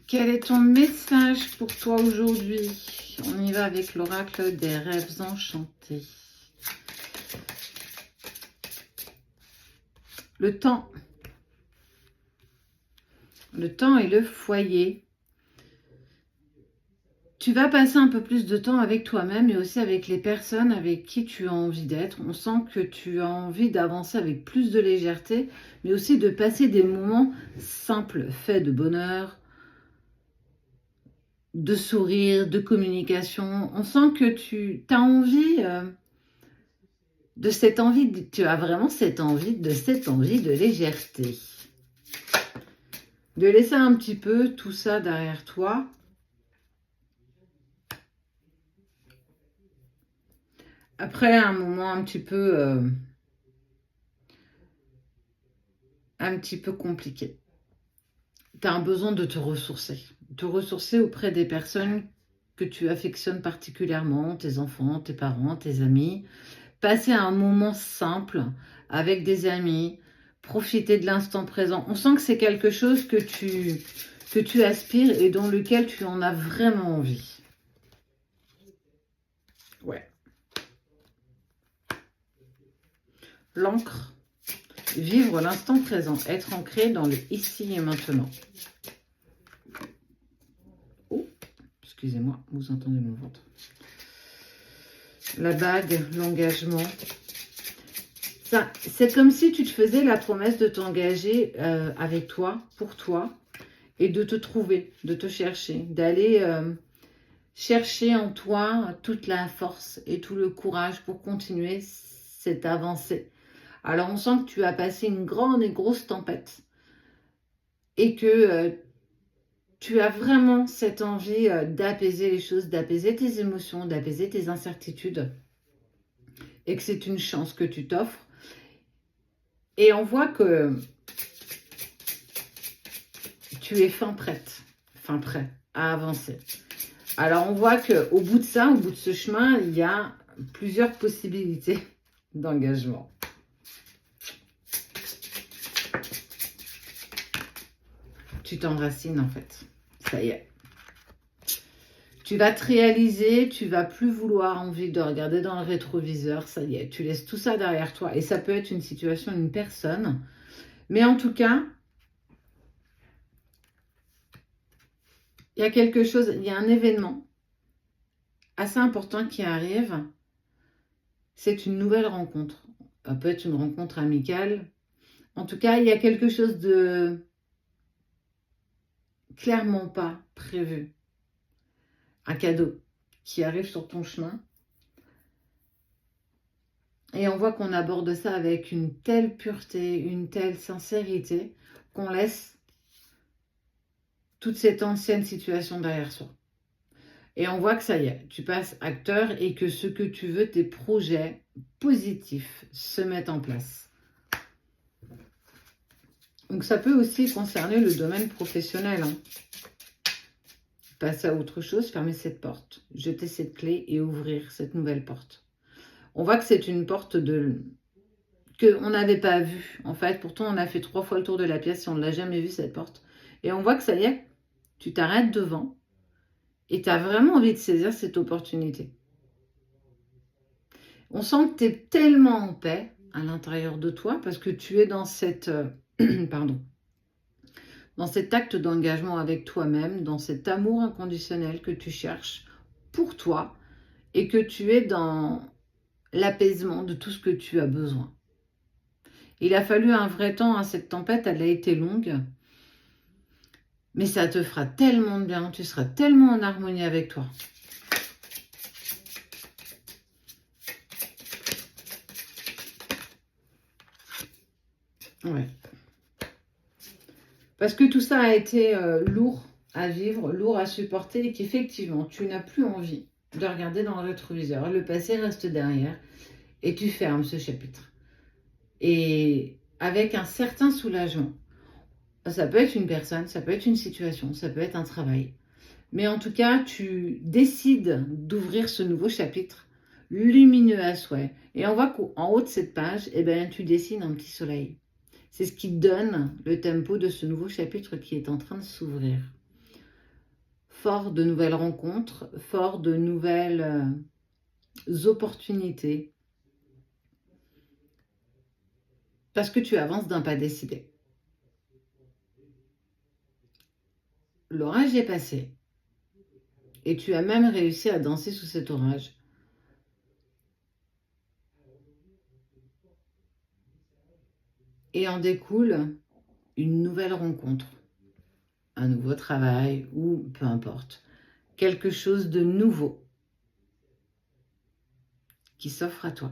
Quel est ton message pour toi aujourd'hui? On y va avec l'oracle des rêves enchantés. Le temps. Le temps et le foyer. Tu vas passer un peu plus de temps avec toi-même et aussi avec les personnes avec qui tu as envie d'être. On sent que tu as envie d'avancer avec plus de légèreté, mais aussi de passer des moments simples, faits de bonheur, de sourire, de communication. On sent que tu as envie de cette envie, tu as vraiment cette envie de légèreté. De laisser un petit peu tout ça derrière toi. Après un moment un petit peu compliqué. Tu as un besoin de te ressourcer auprès des personnes que tu affectionnes particulièrement, tes enfants, tes parents, tes amis. Passer un moment simple avec des amis, profiter de l'instant présent. On sent que c'est quelque chose que tu aspires et dans lequel tu en as vraiment envie. Ouais. L'encre. Vivre l'instant présent. Être ancré dans le ici et maintenant. Oh, excusez-moi, vous entendez mon ventre. La bague, l'engagement. C'est comme si tu te faisais la promesse de t'engager avec toi, pour toi, et de te trouver, de te chercher, d'aller chercher en toi toute la force et tout le courage pour continuer cette avancée. Alors on sent que tu as passé une grande et grosse tempête et que tu as vraiment cette envie d'apaiser les choses, d'apaiser tes émotions, d'apaiser tes incertitudes et que c'est une chance que tu t'offres. Et on voit que tu es fin prêt à avancer. Alors, on voit qu'au bout de ça, au bout de ce chemin, il y a plusieurs possibilités d'engagement. Tu t'enracines, en fait. Ça y est. Tu vas te réaliser, tu vas plus vouloir envie de regarder dans le rétroviseur. Ça y est, tu laisses tout ça derrière toi. Et ça peut être une situation, une personne. Mais en tout cas, il y a quelque chose, il y a un événement assez important qui arrive. C'est une nouvelle rencontre. Ça peut être une rencontre amicale. En tout cas, il y a quelque chose de clairement pas prévu. Un cadeau qui arrive sur ton chemin. Et on voit qu'on aborde ça avec une telle pureté, une telle sincérité, qu'on laisse toute cette ancienne situation derrière soi. Et on voit que ça y est, tu passes acteur et que ce que tu veux, tes projets positifs se mettent en place. Donc ça peut aussi concerner le domaine professionnel. Passer à autre chose, fermer cette porte, jeter cette clé et ouvrir cette nouvelle porte. On voit que c'est une porte qu'on n'avait pas vue. En fait, pourtant, on a fait 3 fois le tour de la pièce et on ne l'a jamais vue, cette porte. Et on voit que ça y est, tu t'arrêtes devant et tu as vraiment envie de saisir cette opportunité. On sent que tu es tellement en paix à l'intérieur de toi parce que tu es dans cette... dans cet acte d'engagement avec toi-même, dans cet amour inconditionnel que tu cherches pour toi et que tu es dans l'apaisement de tout ce que tu as besoin. Il a fallu un vrai temps à cette tempête, elle a été longue, mais ça te fera tellement de bien, tu seras tellement en harmonie avec toi. Ouais. Parce que tout ça a été lourd à vivre, lourd à supporter et qu'effectivement, tu n'as plus envie de regarder dans le rétroviseur. Le passé reste derrière et tu fermes ce chapitre. Et avec un certain soulagement. Ça peut être une personne, ça peut être une situation, ça peut être un travail. Mais en tout cas, tu décides d'ouvrir ce nouveau chapitre lumineux à souhait. Et on voit qu'en haut de cette page, eh ben, tu dessines un petit soleil. C'est ce qui donne le tempo de ce nouveau chapitre qui est en train de s'ouvrir. fort de nouvelles rencontres, fort de nouvelles opportunités, parce que tu avances d'un pas décidé. L'orage est passé, et tu as même réussi à danser sous cet orage. Et en découle une nouvelle rencontre, un nouveau travail, ou peu importe, quelque chose de nouveau qui s'offre à toi.